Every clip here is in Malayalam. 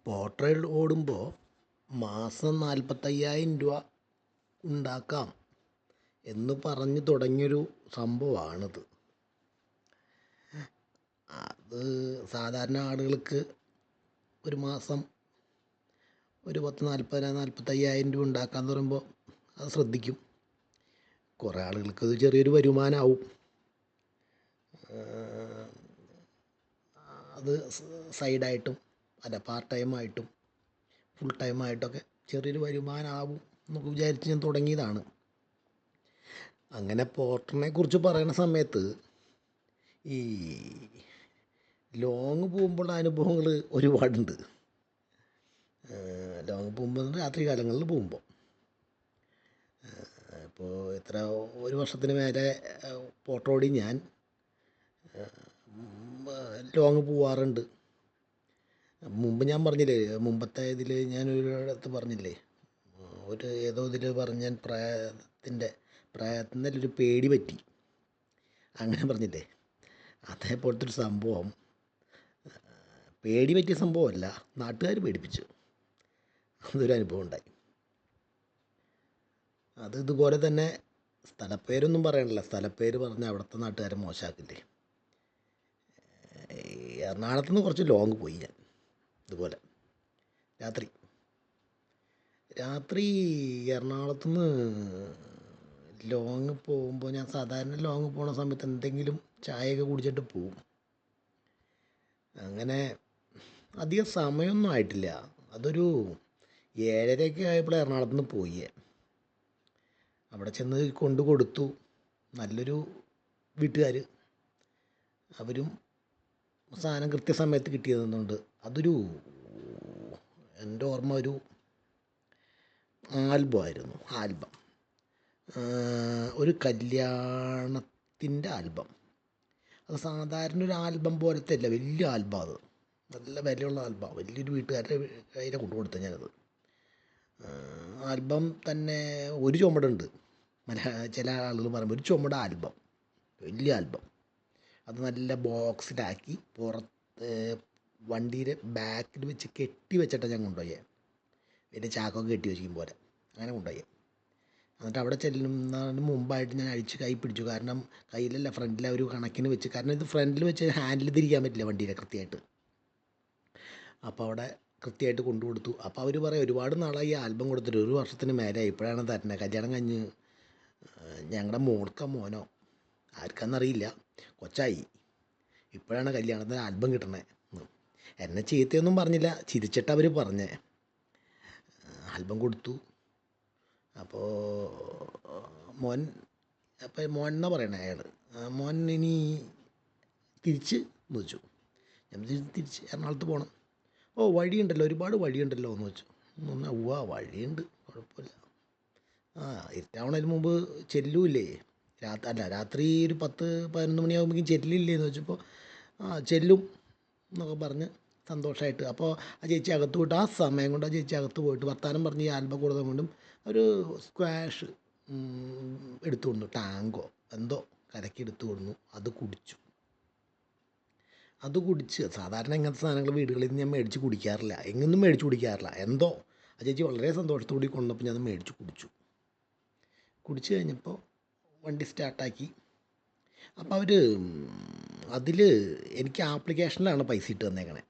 പോർട്രേറ്റ് ഓടുമ്പോൾ മാസം 45,000 രൂപ ഉണ്ടാക്കാം എന്ന് പറഞ്ഞ് തുടങ്ങിയൊരു സംഭവമാണിത്. അത് സാധാരണ ആളുകൾക്ക് ഒരു മാസം ഒരു 45,000 രൂപ ഉണ്ടാക്കാമെന്ന് പറയുമ്പോൾ അത് ശ്രദ്ധിക്കും. കുറേ ആളുകൾക്ക് അത് ചെറിയൊരു വരുമാനമാവും. അത് സൈഡായിട്ടും അല്ല പാർട്ട് ടൈമായിട്ടും ഫുൾ ടൈമായിട്ടൊക്കെ ചെറിയൊരു വരുമാനമാവും എന്നൊക്കെ വിചാരിച്ച് ഞാൻ തുടങ്ങിയതാണ്. അങ്ങനെ പോർട്ടറിനെ കുറിച്ച് പറയുന്ന സമയത്ത് ഈ ലോങ് പോകുമ്പോഴുള്ള അനുഭവങ്ങൾ ഒരുപാടുണ്ട്. ലോങ് പോകുമ്പോൾ രാത്രി കാലങ്ങളിൽ പോകുമ്പോൾ ഇപ്പോൾ എത്ര ഒരു വർഷത്തിന് മേലെ പോർട്ടർ ഓടി ഞാൻ ലോങ് പോവാറുണ്ട്. മുമ്പ് ഞാൻ പറഞ്ഞില്ലേ, മുമ്പത്തെ ഇതിൽ ഞാനൊരിടത്ത് പറഞ്ഞില്ലേ, ഏതോ ഇതിൽ പറഞ്ഞ് ഞാൻ പ്രായത്തിൻ്റെ ഒരു പേടി പറ്റി അങ്ങനെ പറഞ്ഞില്ലേ, അതേപോലത്തെ ഒരു സംഭവം. പേടി പറ്റിയ സംഭവമല്ല, നാട്ടുകാർ പേടിപ്പിച്ചു. അതൊരു അനുഭവം ഉണ്ടായി. അത് ഇതുപോലെ തന്നെ സ്ഥലപ്പേരൊന്നും പറയണില്ല, സ്ഥലപ്പേര് പറഞ്ഞാൽ അവിടുത്തെ നാട്ടുകാരെ മോശമാക്കില്ലേ. എറണാകുളത്ത് നിന്ന് കുറച്ച് ലോങ് പോയി ഞാൻ ഇതുപോലെ രാത്രി എറണാകുളത്ത് നിന്ന് ലോങ് പോകുമ്പോൾ ഞാൻ സാധാരണ ലോങ് പോണ സമയത്ത് എന്തെങ്കിലും ചായയൊക്കെ കുടിച്ചിട്ട് പോവും. അങ്ങനെ അധികം സമയമൊന്നും ആയിട്ടില്ല. അതൊരു 7:30 ആയപ്പോൾ എറണാകുളത്ത് നിന്ന് പോയി. അവിടെ ചെന്ന് കൊണ്ട് കൊടുത്തു. നല്ലൊരു വീട്ടുകാർ, അവരും സാധനം കൃത്യസമയത്ത് കിട്ടിയതെന്നുണ്ട്. അതൊരു എൻ്റെ ഓർമ്മ ഒരു ആൽബമായിരുന്നു. ഒരു കല്യാണത്തിൻ്റെ ആൽബം. അത് സാധാരണ ഒരു ആൽബം പോലത്തെ അല്ല, വലിയ ആൽബം. അത് നല്ല വിലയുള്ള ആൽബം. വലിയൊരു വീട്ടുകാരുടെ കയ്യിലാണ് കൊണ്ടു കൊടുത്തത് ഞാനത്. ആൽബം തന്നെ ഒരു ചുമടുണ്ട്. ചില ആളുകൾ പറയുമ്പോൾ ഒരു ചുമട് ആൽബം, വലിയ ആൽബം. അത് നല്ല ബോക്സിലാക്കി പുറത്ത് വണ്ടിയുടെ ബാക്കിൽ വെച്ച് കെട്ടി വെച്ചിട്ടാണ് ഞാൻ കൊണ്ടുപോയത്. വലിയ ചാക്കൊക്കെ കെട്ടി വെച്ചിരിക്കും പോലെ അങ്ങനെ കൊണ്ടുപോയി. എന്നിട്ട് അവിടെ ചെല്ലുന്നതിന് മുമ്പായിട്ട് ഞാൻ അഴിച്ച് കൈ പിടിച്ചു. കാരണം കയ്യിലല്ല, ഫ്രണ്ടിൽ ഒരു കണക്കിന് വെച്ച്. കാരണം ഇത് ഫ്രണ്ടിൽ വെച്ച് ഹാൻഡിൽ തിരിക്കാൻ പറ്റില്ല വണ്ടിയുടെ കൃത്യമായിട്ട്. അപ്പോൾ അവിടെ കൃത്യമായിട്ട് കൊണ്ടു കൊടുത്തു. അപ്പോൾ അവർ പറയും, ഒരുപാട് നാളായി ഈ ആൽബം കൊടുത്തിട്ട്, 1 വർഷത്തിന് മേലെ ഇപ്പോഴാണ് തരുന്നത്. കല്യാണം കഴിഞ്ഞ് ഞങ്ങളുടെ മോനോ ആർക്കാന്നറിയില്ല, കൊച്ചായി, ഇപ്പോഴാണ് കല്യാണത്തിന് ആൽബം കിട്ടണേ. എന്നെ ചീത്തയൊന്നും പറഞ്ഞില്ല, ചിരിച്ചിട്ട് അവർ പറഞ്ഞേ. ആൽബം കൊടുത്തു. അപ്പോൾ മോൻ എന്നാ പറയണേ അയാൾ, മോൻ ഇനി തിരിച്ച് എന്ന് വെച്ചു. ഞാൻ തിരിച്ച് എറണാകുളത്ത് പോകണം. ഓ വഴിയുണ്ടല്ലോ, ഒരുപാട് വഴിയുണ്ടല്ലോ എന്ന് വെച്ചു. വഴിയുണ്ട്, കുഴപ്പമില്ല. ഇരുട്ടാവണതിന് മുമ്പ് ചെല്ലൂല്ലേ, രാത്രി ഒരു 10-11 മണിയാകുമ്പോഴേക്കും ചെല്ലില്ലേ എന്ന് വെച്ചപ്പോൾ ചെല്ലും എന്നൊക്കെ പറഞ്ഞ് സന്തോഷമായിട്ട്. അപ്പോൾ ആ ചേച്ചി അകത്ത് പോയിട്ട്, ആ സമയം കൊണ്ട് ആ ചേച്ചി അകത്ത് പോയിട്ട് വർത്താനം പറഞ്ഞ് ഈ ആൽബം കൊടുക്കാൻ വേണ്ടും ഒരു സ്ക്വാഷ് എടുത്തു കൊടുന്നു, ടാങ്കോ എന്തോ കലക്കി എടുത്തു കൊടുന്നു. അത് കുടിച്ച് സാധാരണ ഇങ്ങനത്തെ സാധനങ്ങൾ വീടുകളിൽ നിന്ന് ഞാൻ മേടിച്ച് കുടിക്കാറില്ല, എങ്ങൊന്നും മേടിച്ച് കുടിക്കാറില്ല. എന്തോ ആ ചേച്ചി വളരെ സന്തോഷത്തോടെ കൊണ്ടപ്പോൾ ഞാൻ മേടിച്ച് കുടിച്ച് കഴിഞ്ഞപ്പോൾ വണ്ടി സ്റ്റാർട്ടാക്കി. അപ്പോൾ അവർ അതിൽ എനിക്ക് ആപ്ലിക്കേഷനിലാണ് പൈസ ഇട്ട് തന്നേക്കണേ.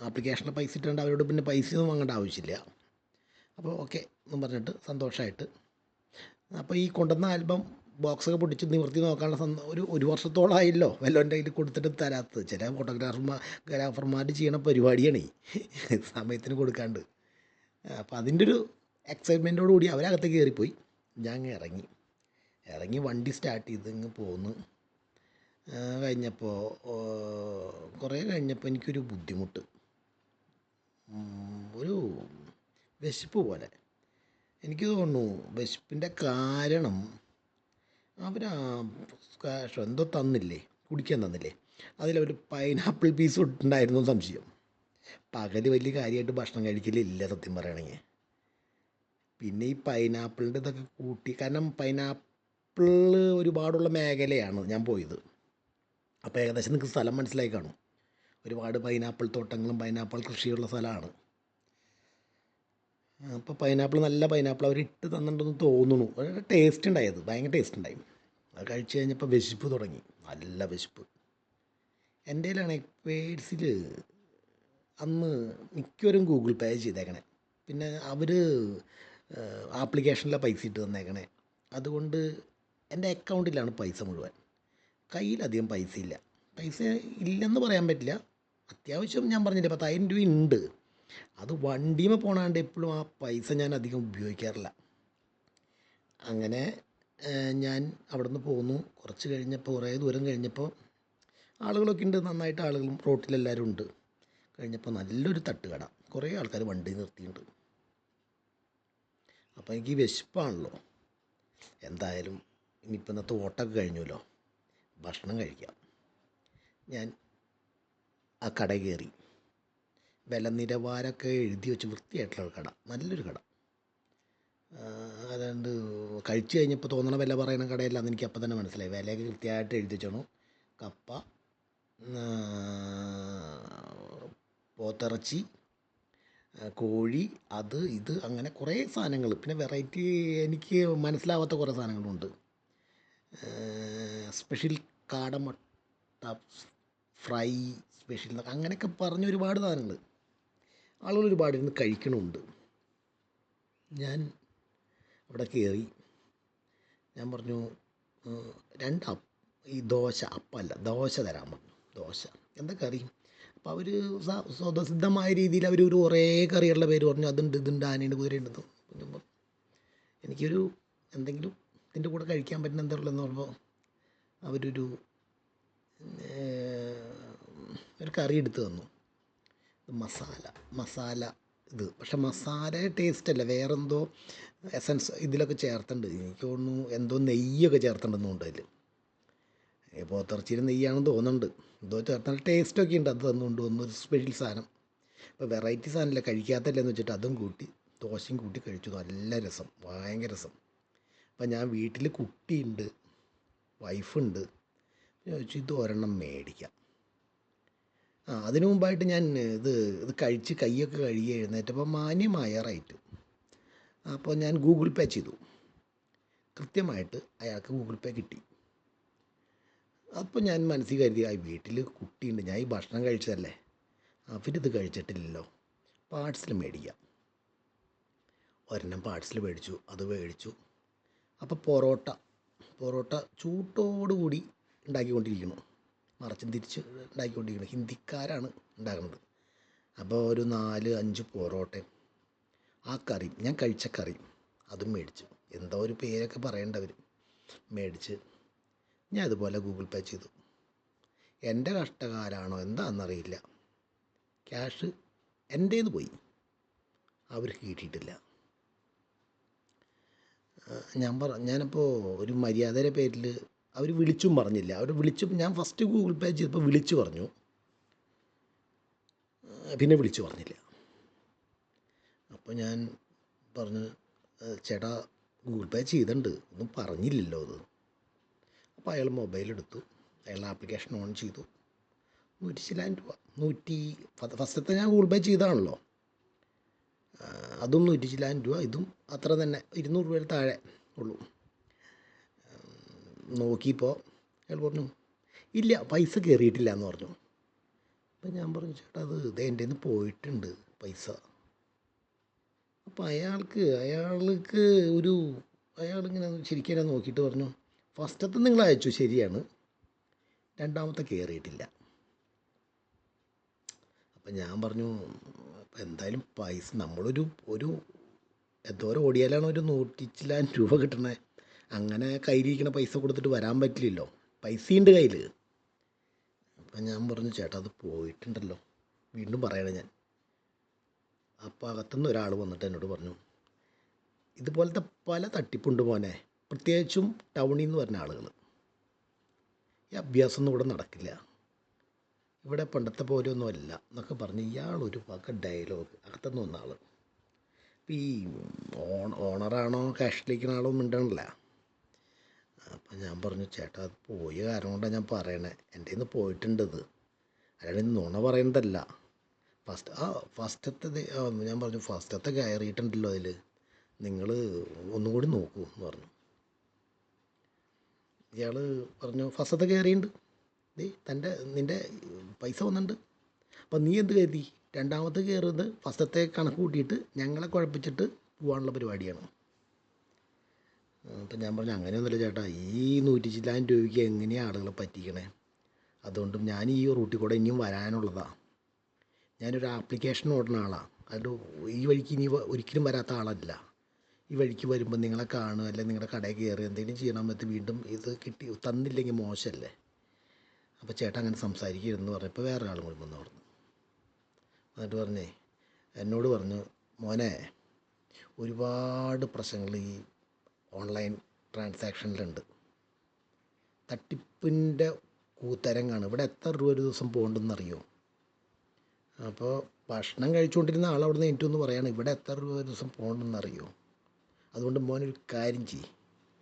ആപ്ലിക്കേഷനിൽ പൈസ ഇട്ടുകൊണ്ട് അവരോട് പിന്നെ പൈസയൊന്നും വാങ്ങേണ്ട ആവശ്യമില്ല. അപ്പോൾ ഓക്കെ എന്നും പറഞ്ഞിട്ട് സന്തോഷമായിട്ട്. അപ്പോൾ ഈ കൊണ്ടുവന്ന ആൽബം ബോക്സൊക്കെ പൊട്ടിച്ച് നിവർത്തി നോക്കാനുള്ള ഒരു വർഷത്തോളമായല്ലോ വല്ലവൻ്റെ കയ്യിൽ കൊടുത്തിട്ട് തരാത്തത്. ചില ഫോട്ടോഗ്രാഫർമാർ ചെയ്യണ പരിപാടിയാണ് ഈ സമയത്തിന് കൊടുക്കാണ്ട്. അപ്പോൾ അതിൻ്റെ ഒരു എക്സൈറ്റ്മെൻറ്റോടു കൂടി അവരകത്തേക്ക് കയറിപ്പോയി. ഞാൻ ഇറങ്ങി വണ്ടി സ്റ്റാർട്ട് ചെയ്ത് ഇങ്ങ് പോന്ന് കഴിഞ്ഞപ്പോൾ കുറേ കഴിഞ്ഞപ്പോൾ എനിക്കൊരു ബുദ്ധിമുട്ട്, ഒരു വിശപ്പ് പോലെ എനിക്ക് തോന്നുന്നു. വിശപ്പിൻ്റെ കാരണം അവർ സ്ക്വാഷോ എന്തോ തന്നില്ലേ, കുടിക്കാൻ തന്നില്ലേ, അതിലൊരു പൈനാപ്പിൾ പീസ് ഉണ്ടായിരുന്നു സംശയം. പകൽ വലിയ കാര്യമായിട്ട് ഭക്ഷണം കഴിക്കലില്ല സത്യം പറയുകയാണെങ്കിൽ. പിന്നെ ഈ പൈനാപ്പിളിൻ്റെ ഇതൊക്കെ കൂട്ടി, കാരണം പൈനാപ്പിൾ ഒരുപാടുള്ള മേഖലയാണ് ഞാൻ പോയത്. അപ്പോൾ ഏകദേശം നിങ്ങൾക്ക് സ്ഥലം മനസ്സിലായി കാണും. ഒരുപാട് പൈനാപ്പിൾ തോട്ടങ്ങളും പൈനാപ്പിൾ കൃഷിയുള്ള സ്ഥലമാണ്. അപ്പോൾ പൈനാപ്പിൾ നല്ല പൈനാപ്പിൾ അവർ ഇട്ട് തന്നിട്ടുണ്ടെന്ന് തോന്നുന്നു. വളരെ ടേസ്റ്റ് ഉണ്ടായത്, ഭയങ്കര ടേസ്റ്റ് ഉണ്ടായി. അത് കഴിച്ച് കഴിഞ്ഞപ്പോൾ വിശപ്പ് തുടങ്ങി, നല്ല വിശപ്പ്. എൻ്റെ കയ്യിലാണെങ്കിൽ പേഴ്സിൽ അന്ന് മിക്കവരും ഗൂഗിൾ പേ ചെയ്തേക്കണേ. പിന്നെ അവർ ആപ്ലിക്കേഷനിലെ പൈസ ഇട്ട് തന്നേക്കണേ. അതുകൊണ്ട് എൻ്റെ അക്കൗണ്ടിലാണ് പൈസ മുഴുവൻ. കയ്യിലധികം പൈസ ഇല്ല. പൈസ ഇല്ലെന്ന് പറയാൻ പറ്റില്ല. അത്യാവശ്യം ഞാൻ പറഞ്ഞില്ലേ 10,000 രൂപ ഉണ്ട്. അത് വണ്ടിയുമേ പോണാണ്ട് എപ്പോഴും ആ പൈസ ഞാൻ അധികം ഉപയോഗിക്കാറില്ല. അങ്ങനെ ഞാൻ അവിടെ നിന്ന് പോന്നു. കുറച്ച് കഴിഞ്ഞപ്പോൾ, കുറേ ദൂരം കഴിഞ്ഞപ്പോൾ ആളുകളൊക്കെ ഉണ്ട്, നന്നായിട്ട് ആളുകളും റോട്ടിലെല്ലാവരും ഉണ്ട്. കഴിഞ്ഞപ്പോൾ നല്ലൊരു തട്ടുകട, കുറേ ആൾക്കാർ വണ്ടി നിർത്തിയിട്ടുണ്ട്. അപ്പോൾ എനിക്ക് വിശപ്പാണല്ലോ, എന്തായാലും ഇനിയിപ്പോൾ ഇന്നത്തെ ഓട്ടമൊക്കെ കഴിഞ്ഞല്ലോ, ഭക്ഷണം കഴിക്കാം. ഞാൻ ആ കട കയറി. വില നിലവാരമൊക്കെ എഴുതി വെച്ച് വൃത്തിയായിട്ടുള്ള കട, നല്ലൊരു കട. അതുകൊണ്ട് കഴിച്ച് കഴിഞ്ഞപ്പോൾ തോന്നണ വില പറയുന്ന കടയല്ലാന്ന് എനിക്ക് അപ്പം തന്നെ മനസ്സിലായി. വിലയൊക്കെ കൃത്യമായിട്ട് എഴുതി വെച്ചോണു. കപ്പ, പോത്തിറച്ചി, കോഴി, അത് ഇത് അങ്ങനെ കുറേ സാധനങ്ങൾ. പിന്നെ വെറൈറ്റി എനിക്ക് മനസ്സിലാവാത്ത കുറേ സാധനങ്ങളുണ്ട്. സ്പെഷ്യൽ കാടമുട്ട ഫ്രൈ സ്പെഷ്യൽ അങ്ങനെയൊക്കെ പറഞ്ഞ് ഒരുപാട് സാധനങ്ങൾ. ആളുകൾ ഒരുപാട് ഇരുന്ന് കഴിക്കണമുണ്ട്. ഞാൻ അവിടെ കയറി. ഞാൻ പറഞ്ഞു ഈ ദോശ, അപ്പമല്ല ദോശ തരാൻ പറഞ്ഞു. ദോശ എന്താ കറി? അപ്പോൾ അവർ സ്വതസിദ്ധമായ രീതിയിൽ അവർ ഒരു കുറേ കറികളുടെ പേര് പറഞ്ഞു. അതുണ്ട്, ഇതുണ്ട്, ആനയുണ്ട്, കുതിരയുണ്ട്. എനിക്കൊരു എന്തെങ്കിലും ഇതിൻ്റെ കൂടെ കഴിക്കാൻ പറ്റുന്ന എന്തെങ്കിലും പറയുമ്പോൾ അവരൊരു ഒരു കറി എടുത്ത് തന്നു. മസാല ഇത്, പക്ഷെ മസാല ടേസ്റ്റ് അല്ല, വേറെന്തോ എസൻസ് ഇതിലൊക്കെ ചേർത്തിട്ടുണ്ട്. എനിക്ക് തോന്നുന്നു എന്തോ നെയ്യൊക്കെ ചേർത്തിട്ടുണ്ടെന്ന് കൊണ്ട് അതിൽ. പോത്തിറച്ചിയിൽ നെയ്യാണെന്ന് തോന്നുന്നുണ്ട്. എന്തോ ചേർത്താൽ ടേസ്റ്റൊക്കെ ഉണ്ട്. അത് തന്നുകൊണ്ട് വന്നു ഒരു സ്പെഷ്യൽ സാധനം. ഇപ്പോൾ വെറൈറ്റി സാധനമല്ല, കഴിക്കാത്തല്ലെന്ന് വെച്ചിട്ട് അതും കൂട്ടി ദോശയും കൂട്ടി കഴിച്ചു. നല്ല രസം, ഭയങ്കര രസം. അപ്പം ഞാൻ വീട്ടിൽ കുട്ടിയുണ്ട്, വൈഫുണ്ട്. ചോദിച്ചു ഇത് ഒരെണ്ണം മേടിക്കാം. അതിനു മുമ്പായിട്ട് ഞാൻ ഇത് കഴിച്ച് കൈയൊക്കെ കഴുകി എഴുന്നേറ്റപ്പോൾ മാന്യമായ റേറ്റ്. അപ്പോൾ ഞാൻ ഗൂഗിൾ പേ ചെയ്തു. കൃത്യമായിട്ട് അയാൾക്ക് ഗൂഗിൾ പേ കിട്ടി. അപ്പോൾ ഞാൻ മനസ്സിൽ കരുതി, വീട്ടിൽ കുട്ടിയുണ്ട്, ഞാൻ ഈ ഭക്ഷണം കഴിച്ചതല്ലേ, അവരിത് കഴിച്ചിട്ടില്ലല്ലോ, പാർട്സൽ മേടിക്കാം. ഒരെണ്ണം പാർട്സൽ മേടിച്ചു. അത് മേടിച്ചു. അപ്പോൾ പൊറോട്ട ചൂട്ടോടുകൂടി ഉണ്ടാക്കിക്കൊണ്ടിരിക്കുന്നു, മറിച്ചും തിരിച്ച് ഉണ്ടാക്കിക്കൊണ്ടിരിക്കുന്നു. ഹിന്ദിക്കാരാണ് ഉണ്ടാക്കുന്നത്. അപ്പോൾ ഒരു 4-5 പൊറോട്ടയും ആ കറിയും, ഞാൻ കഴിച്ച കറിയും അതും മേടിച്ചു. എന്തോ ഒരു പേരൊക്കെ പറയേണ്ടവർ മേടിച്ച് ഞാൻ അതുപോലെ ഗൂഗിൾ പേ ചെയ്തു. എൻ്റെ കഷ്ടകാലാണോ എന്താണെന്നറിയില്ല, ക്യാഷ് എൻ്റേന്ന് പോയി, അവർക്ക് കിട്ടിയിട്ടില്ല. ഞാനപ്പോൾ ഒരു മര്യാദയുടെ പേരിൽ അവർ വിളിച്ചും പറഞ്ഞില്ല. ഞാൻ ഫസ്റ്റ് ഗൂഗിൾ പേ ചെയ്തപ്പോൾ വിളിച്ചു പറഞ്ഞു, പിന്നെ വിളിച്ചു പറഞ്ഞില്ല. അപ്പോൾ ഞാൻ പറഞ്ഞു, ചേട്ടാ ഗൂഗിൾ പേ ചെയ്തിട്ടുണ്ട്, ഒന്നും പറഞ്ഞില്ലല്ലോ അത്. അപ്പോൾ അയാൾ മൊബൈലെടുത്തു, അയാൾ ആപ്ലിക്കേഷൻ ഓൺ ചെയ്തു. 100 ചില്ലാൻ രൂപ, ഫസ്റ്റത്തെ ഞാൻ ഗൂഗിൾ പേ ചെയ്താണല്ലോ, അതും 100 ചില്ലാൻ രൂപ, ഇതും അത്ര തന്നെ, 200 രൂപയിൽ താഴെ ഉള്ളൂ. നോക്കിയപ്പോൾ അയാൾ പറഞ്ഞു ഇല്ല, പൈസ കയറിയിട്ടില്ല എന്ന് പറഞ്ഞു. അപ്പം ഞാൻ പറഞ്ഞു, ചേട്ടാ ഇത് എൻ്റെ നിന്ന് പോയിട്ടുണ്ട് പൈസ. അപ്പോൾ അയാളിങ്ങനെ ശരിക്കും എന്നെ നോക്കിയിട്ട് പറഞ്ഞു, ഫസ്റ്റത്തെ നിങ്ങൾ അയച്ചു ശരിയാണ്, രണ്ടാമത്തെ കയറിയിട്ടില്ല. അപ്പം ഞാൻ പറഞ്ഞു, എന്തായാലും പൈസ നമ്മളൊരു എന്തോരം ഓടിയാലാണ് ഒരു 100 ചില്ലാൻ രൂപ കിട്ടണേ. അങ്ങനെ കയ്യിലിരിക്കണ പൈസ കൊടുത്തിട്ട് വരാൻ പറ്റില്ലല്ലോ, പൈസയുണ്ട് കയ്യിൽ. അപ്പം ഞാൻ പറഞ്ഞു, ചേട്ടാ അത് പോയിട്ടുണ്ടല്ലോ. വീണ്ടും പറയണേ ഞാൻ. അപ്പോൾ അകത്തുനിന്ന് ഒരാൾ വന്നിട്ട് എന്നോട് പറഞ്ഞു, ഇതുപോലത്തെ പല തട്ടിപ്പുണ്ട് മോനെ, പ്രത്യേകിച്ചും ടൗണിൽ നിന്ന് വരുന്ന ആളുകൾ. ഈ അഭ്യാസമൊന്നും ഇവിടെ നടക്കില്ല, ഇവിടെ പണ്ടത്തെ പോലെയൊന്നും അല്ല എന്നൊക്കെ പറഞ്ഞ് ഇയാളൊരു വക ഡയലോഗ്. അകത്തുനിന്ന് വന്ന ആൾ. അപ്പോൾ ഈ ഓണറാണോ ക്യാഷിലിരിക്കുന്ന ആളോ മിണ്ടണില്ല. അപ്പം ഞാൻ പറഞ്ഞു, ചേട്ടാ അത് പോയ കാരണം കൊണ്ടാണ് ഞാൻ പറയണേ, എൻ്റെ നിന്ന് പോയിട്ടുണ്ടത്. അല്ലാണ്ട് നുണ പറയുന്നതല്ല. ഫസ്റ്റത്തെ ഞാൻ പറഞ്ഞു ഫസ്റ്റത്തെ കയറിയിട്ടുണ്ടല്ലോ അതിൽ, നിങ്ങൾ ഒന്നും കൂടി നോക്കൂ എന്ന് പറഞ്ഞു. ഇയാൾ പറഞ്ഞു ഫസ്റ്റത്തെ കയറിയിട്ടുണ്ട്, നിൻ്റെ പൈസ വന്നിട്ടുണ്ട്. അപ്പം നീ എന്ത് കരുതി രണ്ടാമത്തെ കയറുന്നത് ഫസ്റ്റത്തെ കണക്ക് കൂട്ടിയിട്ട് ഞങ്ങളെ കുഴപ്പിച്ചിട്ട് പോകാനുള്ള പരിപാടിയാണ്. അപ്പം ഞാൻ പറഞ്ഞു അങ്ങനെയൊന്നുമില്ല ചേട്ടാ, ഈ 100 ചില്ലായിരം രൂപയ്ക്ക് എങ്ങനെയാണ് ആളുകളെ പറ്റിക്കണേ? അതുകൊണ്ട് ഞാൻ ഈ റൂട്ടിൽ കൂടെ ഇനിയും വരാനുള്ളതാണ്. ഞാനൊരു ആപ്ലിക്കേഷൻ ഓടുന്ന ആളാണ്, അത് ഈ വഴിക്ക് ഇനി ഒരിക്കലും വരാത്ത ആളല്ല. ഈ വഴിക്ക് വരുമ്പോൾ നിങ്ങളെ കാണുക, അല്ലെങ്കിൽ നിങ്ങളുടെ കടയിൽ കയറി എന്തെങ്കിലും ചെയ്യണം പറ്റി വീണ്ടും ഇത് കിട്ടി തന്നില്ലെങ്കിൽ മോശമല്ലേ? അപ്പോൾ ചേട്ടൻ അങ്ങനെ സംസാരിക്കരുതെന്ന് പറഞ്ഞപ്പോൾ വേറെ ആളും കൂടി വന്ന് പറഞ്ഞു. എന്നിട്ട് എന്നോട് പറഞ്ഞു, മോനെ ഒരുപാട് പ്രശ്നങ്ങൾ ഈ ഓൺലൈൻ ട്രാൻസാക്ഷനിലുണ്ട്, തട്ടിപ്പിൻ്റെ കൂത്തരങ്ങാണ്. ഇവിടെ എത്ര രൂപ ഒരു ദിവസം പോകണ്ടെന്നറിയോ? അപ്പോൾ ഭക്ഷണം കഴിച്ചുകൊണ്ടിരുന്ന ആളവിടെ നിന്ന് എനിക്കൊന്ന് പറയാണ്, ഇവിടെ എത്ര രൂപ ഒരു ദിവസം പോകണമെന്നറിയോ? അതുകൊണ്ട് മോനൊരു കാര്യം ചെയ്യ്,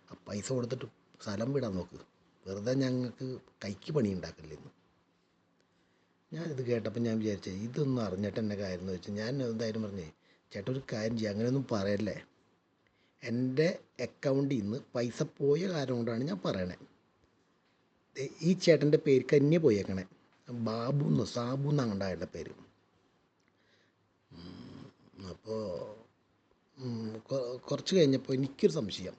ആ പൈസ കൊടുത്തിട്ട് സ്ഥലം വിടാൻ നോക്ക്, വെറുതെ ഞങ്ങൾക്ക് കൈക്ക് പണി ഉണ്ടാക്കില്ലെന്ന്. ഞാനിത് കേട്ടപ്പോൾ ഞാൻ വിചാരിച്ചത് ഇതൊന്നും അറിഞ്ഞിട്ട് എന്നെ കാര്യം എന്ന് വെച്ചാൽ ഞാൻ എന്തായാലും പറഞ്ഞേ, ചേട്ടാ ഒരു കാര്യം ചെയ്യുക, അങ്ങനെയൊന്നും പറയല്ലേ. എൻ്റെ അക്കൗണ്ടിൽ നിന്ന് പൈസ പോയ കാര്യം കൊണ്ടാണ് ഞാൻ പറയണേ. ഈ ചേട്ടൻ്റെ പേര് തന്നെ പോയേക്കണേ, ബാബു എന്നോ സാബു എന്നാണ് അയാളുടെ പേര്. അപ്പോൾ കുറച്ച് കഴിഞ്ഞപ്പോൾ എനിക്കൊരു സംശയം.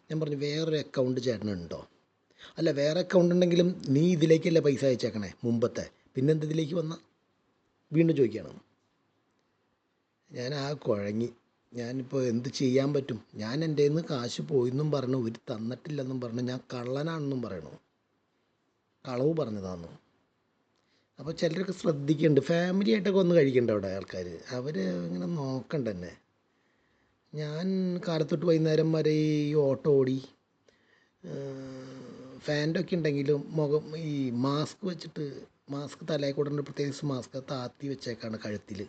ഞാൻ പറഞ്ഞു വേറൊരു അക്കൗണ്ട് ചേട്ടനുണ്ടോ? അല്ല വേറെ അക്കൗണ്ട് ഉണ്ടെങ്കിലും നീ ഇതിലേക്കല്ലേ പൈസ അയച്ചേക്കണേ മുമ്പത്തെ, പിന്നെന്ത് ഇതിലേക്ക് വന്ന? വീണ്ടും ചോദിക്കുകയാണ്. ഞാൻ കുഴങ്ങി. ഞാനിപ്പോൾ എന്ത് ചെയ്യാൻ പറ്റും? ഞാൻ എൻ്റെ നിന്ന് കാശ് പോയെന്നും പറഞ്ഞു, ഒരു തന്നിട്ടില്ലെന്നും പറഞ്ഞു, ഞാൻ കള്ളനാണെന്നും പറയണു, കളവ് പറഞ്ഞതാണെന്നു. അപ്പോൾ ചിലരൊക്കെ ശ്രദ്ധിക്കുന്നുണ്ട്, ഫാമിലി ആയിട്ടൊക്കെ ഒന്ന് കഴിക്കണ്ട അവിടെ ആൾക്കാർ, അവർ ഇങ്ങനെ നോക്കണ്ട തന്നെ. ഞാൻ കാലത്തൊട്ട് വൈകുന്നേരം വരെ ഈ ഓട്ടോ ഓടി ഫാൻ്റൊക്കെ ഉണ്ടെങ്കിലും മുഖം ഈ മാസ്ക് വെച്ചിട്ട്, മാസ്ക് തലയിൽ കൂടെ പ്രത്യേകിച്ച് മാസ്ക് താത്തി വെച്ചേക്കാണ് കഴുത്തിൽ.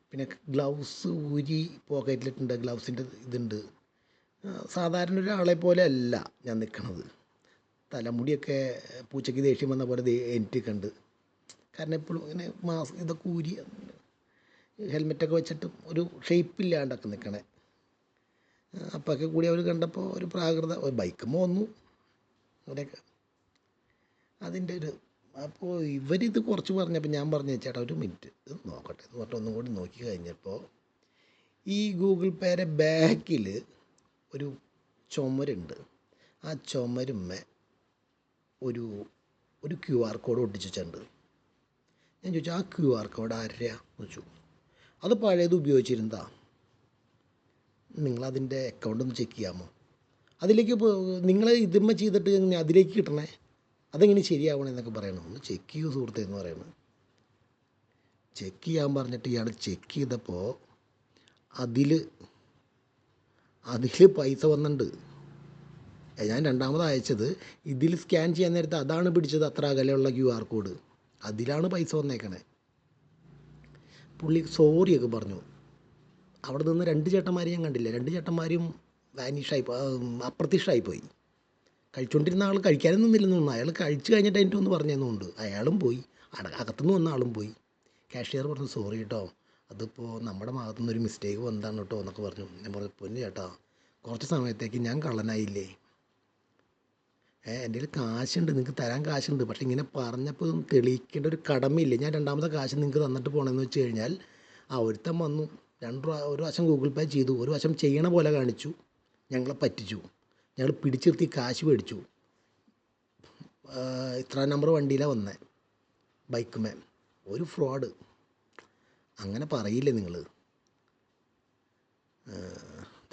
പിന്നെ ഗ്ലൗസ് ഊരി പോക്കറ്റിലിട്ടുണ്ട്, ഗ്ലൗസിൻ്റെ ഇതുണ്ട്. സാധാരണ ഒരാളെ പോലെ അല്ല ഞാൻ നിൽക്കണത്. തലമുടിയൊക്കെ പൂച്ചയ്ക്ക് ദേഷ്യം വന്ന പോലെ എനിക്കൊക്കെ ഉണ്ട്. കാരണം എപ്പോഴും ഇങ്ങനെ മാസ്ക് ഇതൊക്കെ ഊരി ഹെൽമെറ്റൊക്കെ വെച്ചിട്ട് ഒരു ഷേപ്പില്ലാണ്ടൊക്കെ നിൽക്കണേ. അപ്പൊക്കെ കൂടി അവർ കണ്ടപ്പോൾ ഒരു പ്രാകൃത ബൈക്കുമ്പോൾ വന്നു അവിടെയൊക്കെ അതിൻ്റെ ഒരു. അപ്പോൾ ഇവരിത് കുറച്ച് പറഞ്ഞപ്പോൾ ഞാൻ പറഞ്ഞു ചേട്ടാ ഒരു മിനിറ്റ് ഇത് നോക്കട്ടെ എന്ന് പറഞ്ഞിട്ട് ഒന്നും കൂടി നോക്കി കഴിഞ്ഞപ്പോൾ ഈ ഗൂഗിൾ പേയുടെ ബാക്കിൽ ഒരു ചുമരുണ്ട്. ആ ചുമരുമ്മേ ഒരു QR കോഡ് ഒട്ടിച്ചിട്ടുണ്ട്. ഞാൻ ചോദിച്ചു ആ QR കോഡ് ആരെയാന്ന് വെച്ചു. അത് പഴയത് ഉപയോഗിച്ചിരുന്നതാ, നിങ്ങളതിൻ്റെ അക്കൗണ്ട് ഒന്ന് ചെക്ക് ചെയ്യാമോ? അതിലേക്ക് നിങ്ങൾ ഇതുമ്മ ചെയ്തിട്ട് അതിലേക്ക് കിട്ടണേ, അതെങ്ങനെ ശരിയാവണമെന്നൊക്കെ പറയണം. ഒന്ന് ചെക്ക് ചെയ്യൂ സുഹൃത്തേ എന്ന് പറയണം. ചെക്ക് ചെയ്യാൻ പറഞ്ഞിട്ട് ഇയാൾ ചെക്ക് ചെയ്തപ്പോൾ അതിൽ പൈസ വന്നിട്ടുണ്ട്. ഞാൻ രണ്ടാമത് അയച്ചത് ഇതിൽ സ്കാൻ ചെയ്യാൻ നേരത്തെ അതാണ് പിടിച്ചത്, അത്ര അകലെയുള്ള QR കോഡ്, അതിലാണ് പൈസ വന്നേക്കണേ. പുള്ളി സോറിയൊക്കെ പറഞ്ഞു. അവിടെ നിന്ന് 2 ചേട്ടന്മാരെ ഞാൻ കണ്ടില്ല, 2 ചേട്ടന്മാരും അപ്രത്യക്ഷമായിപ്പോയി. കഴിച്ചുകൊണ്ടിരുന്ന ആൾ കഴിക്കാനും നിന്നില്ലെന്ന് തോന്നുന്നു. അയാൾ കഴിച്ച് കഴിഞ്ഞിട്ട് അതിൻ്റെ ഒന്ന് പറഞ്ഞതെന്നുണ്ട്. അയാളും പോയി, അകത്തുനിന്ന് വന്ന ആളും പോയി. കാഷ്യർ പറഞ്ഞു സോറി കേട്ടോ, അതിപ്പോൾ നമ്മുടെ ഭാഗത്തുനിന്ന് ഒരു മിസ്റ്റേക്ക് വന്നതാണ് കേട്ടോ എന്നൊക്കെ പറഞ്ഞു. ഞാൻ പറഞ്ഞു പൊന്നു ചേട്ടാ, കുറച്ച് സമയത്തേക്ക് ഞാൻ കള്ളനായില്ലേ, എൻ്റെ കയ്യിൽ കാശുണ്ട്, നിങ്ങൾക്ക് തരാൻ കാശുണ്ട്, പക്ഷേ ഇങ്ങനെ പറഞ്ഞപ്പോൾ തെളിയിക്കേണ്ട ഒരു കടമയില്ലേ? ഞാൻ രണ്ടാമത്തെ കാശ് നിങ്ങൾക്ക് തന്നിട്ട് പോകണമെന്ന് വെച്ച് കഴിഞ്ഞാൽ ഒരുത്തൻ വന്നു ഒരു വശം ഗൂഗിൾ പേ ചെയ്തു, ഒരു വശം ചെയ്യണ പോലെ കാണിച്ചു, ഞങ്ങളെ പറ്റിച്ചു, ഞങ്ങൾ പിടിച്ചിരുത്തി കാശ് മേടിച്ചു. ഇത്ര നമ്പർ വണ്ടിയിലാണ് വന്നത്, ബൈക്കുമേ, ഒരു ഫ്രോഡ്. അങ്ങനെ പറയില്ലേ നിങ്ങൾ?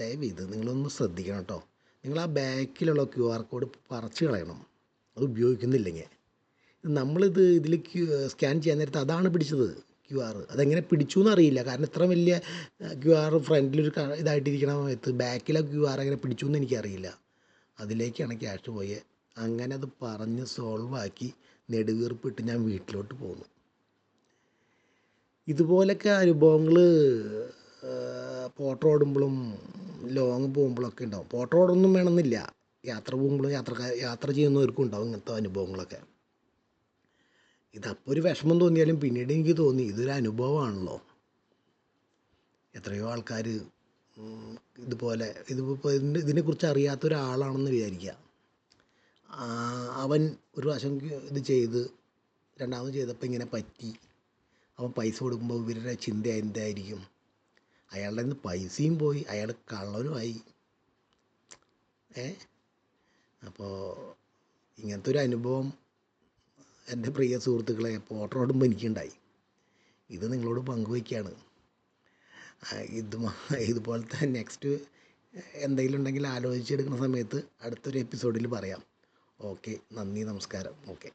ദയവേത് നിങ്ങളൊന്ന് ശ്രദ്ധിക്കണം കേട്ടോ. നിങ്ങൾ ആ ബാക്കിലുള്ള QR കോഡ് പറിച്ച് കളയണം, അത് ഉപയോഗിക്കുന്നില്ലെങ്കിൽ. ഇതിൽ സ്കാൻ ചെയ്യാൻ നേരത്തെ അതാണ് പിടിച്ചത് QR. അതെങ്ങനെ പിടിച്ചു എന്നറിയില്ല, കാരണം ഇത്ര വലിയ QR ഫ്രണ്ടിലൊരു ഇതായിട്ടിരിക്കണ സമയത്ത് ബാക്കിലെ QR എങ്ങനെ പിടിച്ചു എന്ന് എനിക്കറിയില്ല. അതിലേക്കാണ് ക്യാഷ് പോയത്. അങ്ങനെ അത് പറഞ്ഞ് സോൾവാക്കി നെടുവീർപ്പിട്ട് ഞാൻ വീട്ടിലോട്ട് പോന്നു. ഇതുപോലൊക്കെ അനുഭവങ്ങൾ പോട്ടോ ഓടുമ്പോഴും ലോങ് പോകുമ്പോഴൊക്കെ ഉണ്ടാവും. പോട്ടോ ഓടൊന്നും വേണമെന്നില്ല, യാത്ര പോകുമ്പോഴും യാത്ര ചെയ്യുന്നവർക്കും ഉണ്ടാവും ഇങ്ങനത്തെ അനുഭവങ്ങളൊക്കെ. ഇതപ്പോൾ ഒരു വിഷമം തോന്നിയാലും പിന്നീട് എനിക്ക് തോന്നി ഇതൊരു അനുഭവമാണല്ലോ. എത്രയോ ആൾക്കാർ ഇതുപോലെ ഇതിനെക്കുറിച്ച് അറിയാത്ത ഒരാളാണെന്ന് വിചാരിക്കുക. അവൻ ഒരു പ്രാവശ്യം ഇത് ചെയ്ത് രണ്ടാമത് ചെയ്തപ്പോൾ ഇങ്ങനെ പറ്റി. അവൻ പൈസ കൊടുക്കുമ്പോൾ ഇവരുടെ ചിന്ത എന്തായിരിക്കും? അയാളുടെ നിന്ന് പൈസയും പോയി, അയാൾ കള്ളനുമായി. അപ്പോൾ ഇങ്ങനത്തെ ഒരു അനുഭവം എൻ്റെ പ്രിയ സുഹൃത്തുക്കളെ പോട്ടർ ഓടുമ്പോൾ എനിക്കുണ്ടായി. ഇത് നിങ്ങളോട് പങ്കുവയ്ക്കുകയാണ്. ഇതുപോലത്തെ നെക്സ്റ്റ് എന്തെങ്കിലും ഉണ്ടെങ്കിൽ ആലോചിച്ചെടുക്കുന്ന സമയത്ത് അടുത്തൊരു എപ്പിസോഡിൽ പറയാം. ഓക്കെ, നന്ദി, നമസ്കാരം. ഓക്കെ.